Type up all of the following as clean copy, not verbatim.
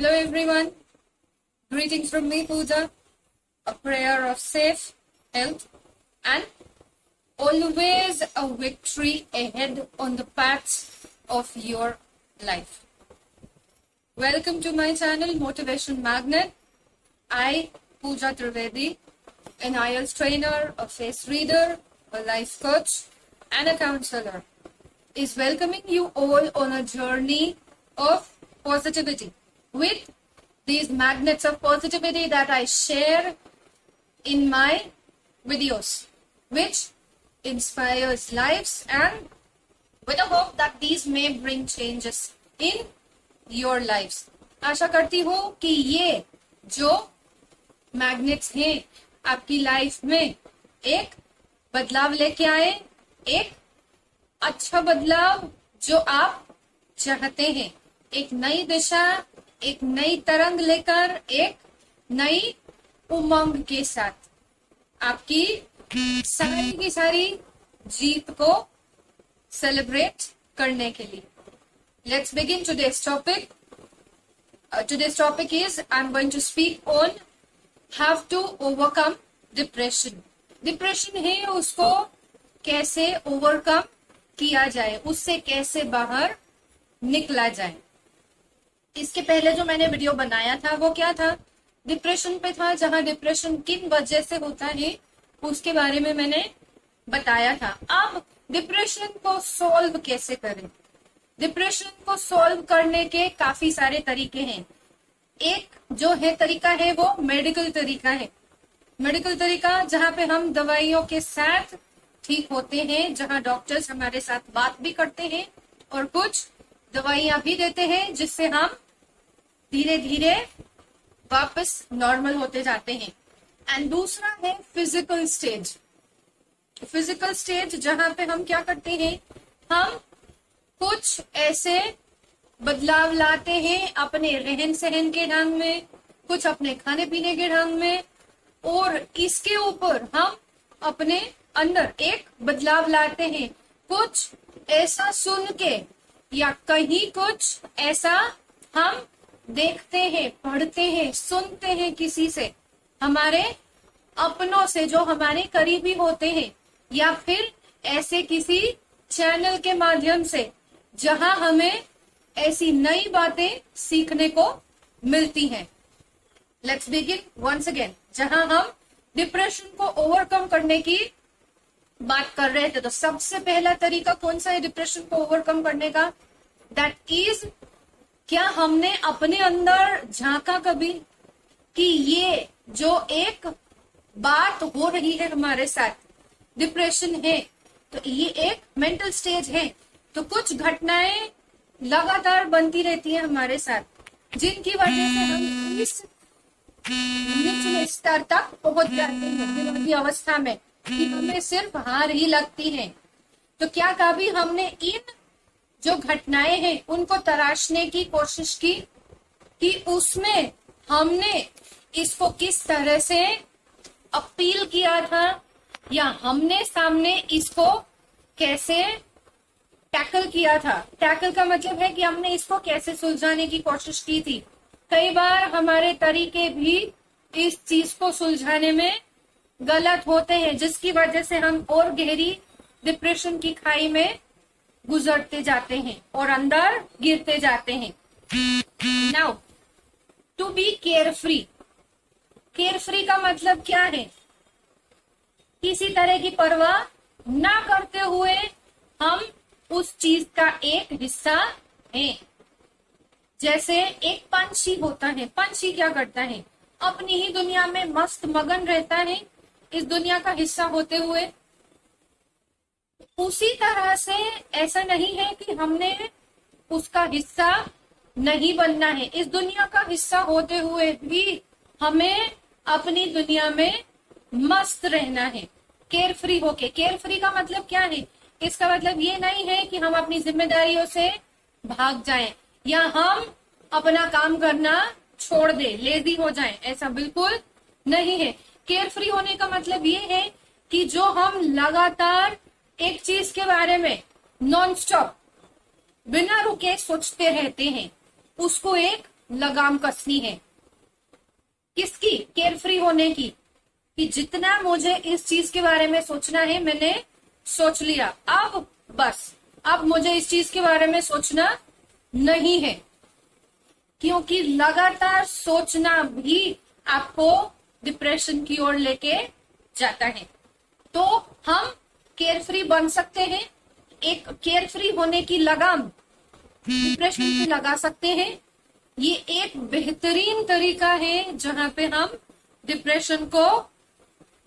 Hello everyone, greetings from me Pooja, a prayer of safe health and always a victory ahead on the paths of your life. Welcome to my channel Motivation Magnet. I, Pooja Trivedi, an IELTS trainer, a face reader, a life coach and a counselor, is welcoming you all on a journey of positivity with these magnets of positivity that I share in my videos, which inspires lives and with a hope that these may bring changes in your lives. आशा करती हूँ कि ये जो magnets हैं आपकी life में एक बदलाव लेके आए, एक अच्छा बदलाव जो आप चाहते हैं, एक नई दिशा, एक नई तरंग लेकर, एक नई उमंग के साथ आपकी सारी की सारी जीत को सेलिब्रेट करने के लिए. Let's begin today's topic. Today's topic is I'm going to speak on how to overcome depression. Depression है, उसको कैसे ओवरकम किया जाए, उससे कैसे बाहर निकला जाए. इसके पहले जो मैंने वीडियो बनाया था वो क्या था, डिप्रेशन पे था, जहां डिप्रेशन किन वजह से होता है उसके बारे में मैंने बताया था. अब डिप्रेशन को सॉल्व कैसे करें. डिप्रेशन को सॉल्व करने के काफी सारे तरीके हैं. एक जो है तरीका है वो मेडिकल तरीका है. मेडिकल तरीका जहां पे हम दवाइयों के साथ ठीक होते हैं, जहां डॉक्टर्स हमारे साथ बात भी करते हैं और कुछ दवाइयां भी देते हैं जिससे हम धीरे धीरे वापस नॉर्मल होते जाते हैं. एंड दूसरा है फिजिकल स्टेज. फिजिकल स्टेज जहां पे हम क्या करते हैं, हम कुछ ऐसे बदलाव लाते हैं अपने रहन सहन के ढंग में, कुछ अपने खाने पीने के ढंग में, और इसके ऊपर हम अपने अंदर एक बदलाव लाते हैं. कुछ ऐसा सुन के या कहीं कुछ ऐसा हम देखते हैं, पढ़ते हैं, सुनते हैं किसी से, हमारे अपनों से जो हमारे करीबी होते हैं, या फिर ऐसे किसी चैनल के माध्यम से जहां हमें ऐसी नई बातें सीखने को मिलती हैं. Let's begin once again. जहां हम डिप्रेशन को ओवरकम करने की बात कर रहे थे, तो सबसे पहला तरीका कौन सा है डिप्रेशन को ओवरकम करने का? दैट इज, क्या हमने अपने अंदर झांका कभी कि ये जो एक बात हो रही है हमारे साथ, डिप्रेशन है, तो ये एक मेंटल स्टेज है. तो कुछ घटनाएं लगातार बनती रहती है हमारे साथ, जिनकी वजह से हम इस निचले स्तर तक पहुंच जाते हैं दिमागी अवस्था में कि हमें सिर्फ हार ही लगती है. तो क्या कभी हमने इन जो घटनाएं हैं उनको तराशने की कोशिश की कि उसमें हमने इसको किस तरह से अपील किया था, या हमने सामने इसको कैसे टैकल किया था. टैकल का मतलब है कि हमने इसको कैसे सुलझाने की कोशिश की थी. कई बार हमारे तरीके भी इस चीज को सुलझाने में गलत होते हैं, जिसकी वजह से हम और गहरी डिप्रेशन की खाई में गुजरते जाते हैं और अंदर गिरते जाते हैं. Now to be carefree. Carefree का मतलब क्या है? किसी तरह की परवाह ना करते हुए हम उस चीज का एक हिस्सा हैं. जैसे एक पंछी होता है, पंछी क्या करता है, अपनी ही दुनिया में मस्त मगन रहता है इस दुनिया का हिस्सा होते हुए. उसी तरह से ऐसा नहीं है कि हमने उसका हिस्सा नहीं बनना है. इस दुनिया का हिस्सा होते हुए भी हमें अपनी दुनिया में मस्त रहना है, केयरफ्री होके. केयरफ्री का मतलब क्या है? इसका मतलब ये नहीं है कि हम अपनी जिम्मेदारियों से भाग जाएं या हम अपना काम करना छोड़ दें, लेजी हो जाएं. ऐसा बिल्कुल नहीं है. केयरफ्री होने का मतलब ये है कि जो हम लगातार एक चीज के बारे में नॉन स्टॉप बिना रुके सोचते रहते हैं, उसको एक लगाम कसनी है। किसकी? केयरफ्री होने की, कि जितना मुझे इस चीज के बारे में सोचना है मैंने सोच लिया, अब बस अब मुझे इस चीज के बारे में सोचना नहीं है, क्योंकि लगातार सोचना भी आपको डिप्रेशन की ओर लेके जाता है। तो हम केयरफ्री बन सकते हैं, एक केयरफ्री होने की लगाम डिप्रेशन की लगा सकते हैं। ये एक बेहतरीन तरीका है जहां पे हम डिप्रेशन को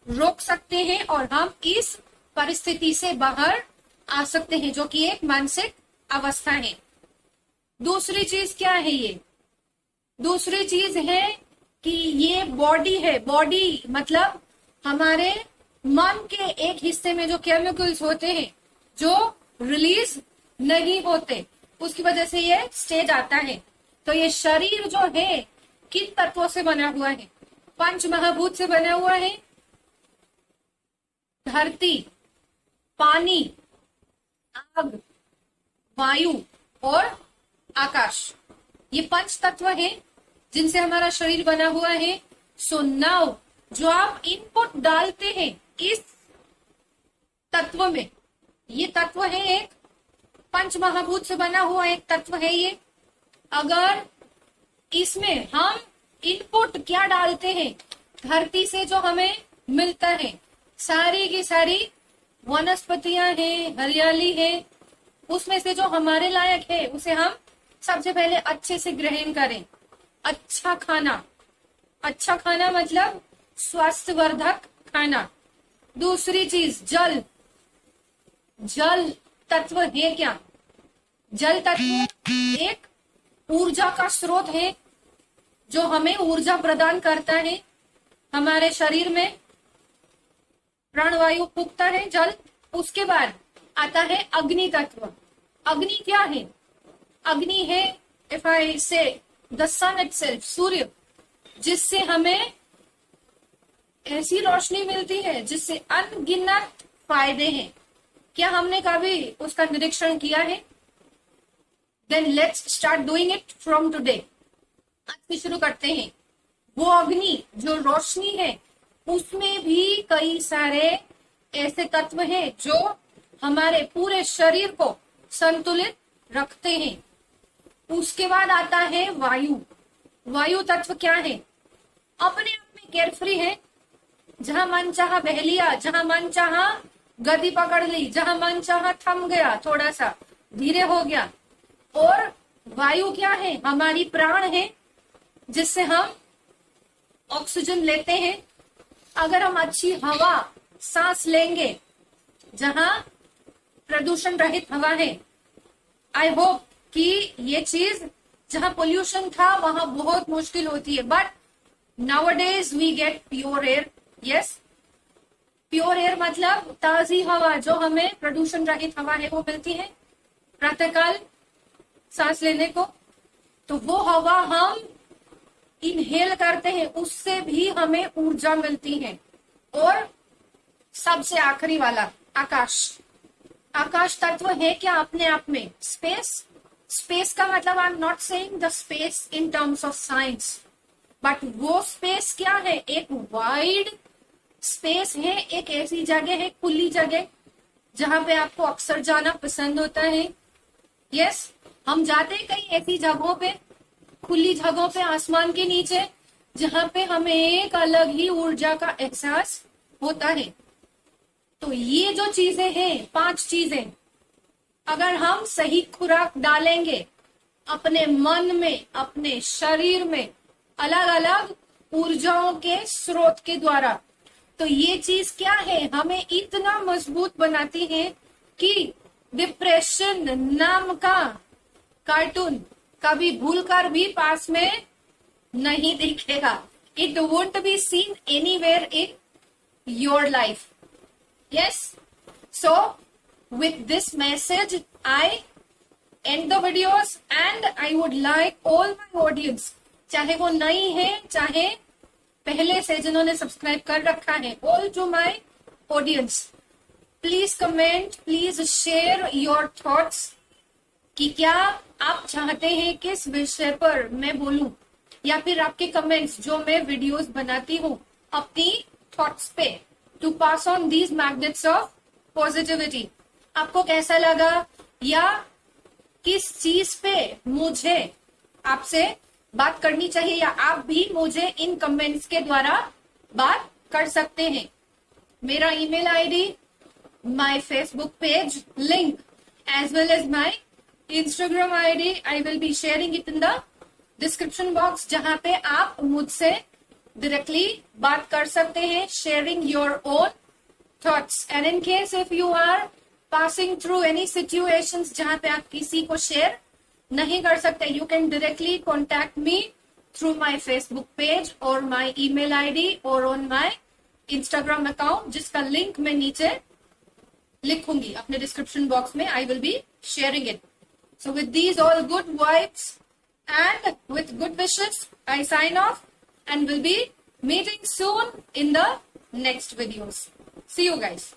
रोक सकते हैं और हम इस परिस्थिति से बाहर आ सकते हैं, जो कि एक मानसिक अवस्था है। दूसरी चीज क्या है? ये दूसरी चीज है कि ये बॉडी है। बॉडी मतलब हमारे मन के एक हिस्से में जो केमिकल्स होते हैं जो रिलीज नहीं होते, उसकी वजह से ये स्टेज आता है। तो ये शरीर जो है किन तत्वों से बना हुआ है? पंच महाभूत से बना हुआ है। धरती, पानी, आग, वायु और आकाश, ये पंच तत्व है जिनसे हमारा शरीर बना हुआ है। सो नाउ जो आप इनपुट डालते हैं इस तत्व में, ये तत्व है एक पंच महाभूत से बना हुआ एक तत्व है ये। अगर इसमें हम इनपुट क्या डालते हैं, धरती से जो हमें मिलता है, सारी की सारी वनस्पतियां हैं, हरियाली है, उसमें से जो हमारे लायक है उसे हम सबसे पहले अच्छे से ग्रहण करें। अच्छा खाना, अच्छा खाना मतलब स्वास्थ्यवर्धक खाना। दूसरी चीज जल, जल तत्व है क्या? जल तत्व एक ऊर्जा का स्रोत है जो हमें ऊर्जा प्रदान करता है। हमारे शरीर में प्राणवायु फूकता है जल। उसके बाद आता है अग्नि तत्व। अग्नि क्या है? अग्नि है, इफ आई से द सन इटसेल्फ, सूर्य, जिससे हमें ऐसी रोशनी मिलती है जिससे अनगिनत फायदे हैं। क्या हमने कभी उसका निरीक्षण किया है? Then let's start doing it from today. आज से शुरू करते हैं। वो अग्नि जो रोशनी है, उसमें भी कई सारे ऐसे तत्व हैं जो हमारे पूरे शरीर को संतुलित रखते हैं। उसके बाद आता है वायु। वायु तत्व क्या है? अपने आप में केयरफ्री है, जहां मन चाहा बह लिया, जहां मन चाहा गति पकड़ ली, जहां मन चाहा थम गया, थोड़ा सा धीरे हो गया। और वायु क्या है? हमारी प्राण है, जिससे हम ऑक्सीजन लेते हैं। अगर हम अच्छी हवा सांस लेंगे, जहां प्रदूषण रहित हवा है, आई होप कि ये चीज जहां पोल्यूशन था वहां बहुत मुश्किल होती है, but nowadays we get pure air. Yes, pure air मतलब ताजी हवा, जो हमें प्रदूषण रहित हवा है वो मिलती है प्रातःकाल सांस लेने को। तो वो हवा हम इनहेल करते हैं, उससे भी हमें ऊर्जा मिलती है। और सबसे आखिरी वाला आकाश। आकाश तत्व है क्या अपने आप में? स्पेस। स्पेस का मतलब I am not saying the space in terms of science, but वो स्पेस क्या है? एक वाइड स्पेस है, एक ऐसी जगह है, खुली जगह, जहां पे आपको अक्सर जाना पसंद होता है। यस, हम जाते हैं कई ऐसी जगहों पे, खुली जगहों पे, आसमान के नीचे, जहां पे हमें एक अलग ही ऊर्जा का एहसास होता है। तो ये जो चीजें हैं, 5 चीजें, अगर हम सही खुराक डालेंगे अपने मन में, अपने शरीर में, अलग अलग ऊर्जाओं के स्रोत के द्वारा, तो ये चीज क्या है? हमें इतना मजबूत बनाती है कि डिप्रेशन नाम का कार्टून कभी भूलकर भी पास में नहीं दिखेगा। It won't be seen anywhere in your life. Yes, so with this message I end the videos and I would like all my audience, चाहे वो नई है चाहे पहले से जिन्होंने सब्सक्राइब कर रखा है, all to my audience, please comment, please share your thoughts कि क्या आप चाहते हैं किस विषय पर मैं बोलूं, या फिर आपके कमेंट्स जो मैं वीडियोस बनाती हूँ अपनी थॉट्स पे, to pass on these magnets of positivity. आपको कैसा लगा, या किस चीज पे मुझे आपसे बात करनी चाहिए, या आप भी मुझे इन कमेंट्स के द्वारा बात कर सकते हैं। मेरा email ID, my Facebook page link, as well as my Instagram ID, I will be sharing it in the description box, जहां पे आप मुझसे डायरेक्टली बात कर सकते हैं, sharing your own thoughts. And in case if you are passing through any situations जहां पे आप किसी को शेयर नहीं कर सकते, you can directly contact me through my Facebook page और माई ईमेल आईडी और ऑन माई इंस्टाग्राम अकाउंट, जिसका लिंक मैं नीचे लिखूंगी अपने डिस्क्रिप्शन बॉक्स में। आई will be sharing it. So with these all good vibes and with good wishes, I sign off and will be meeting soon in the next videos. See you guys.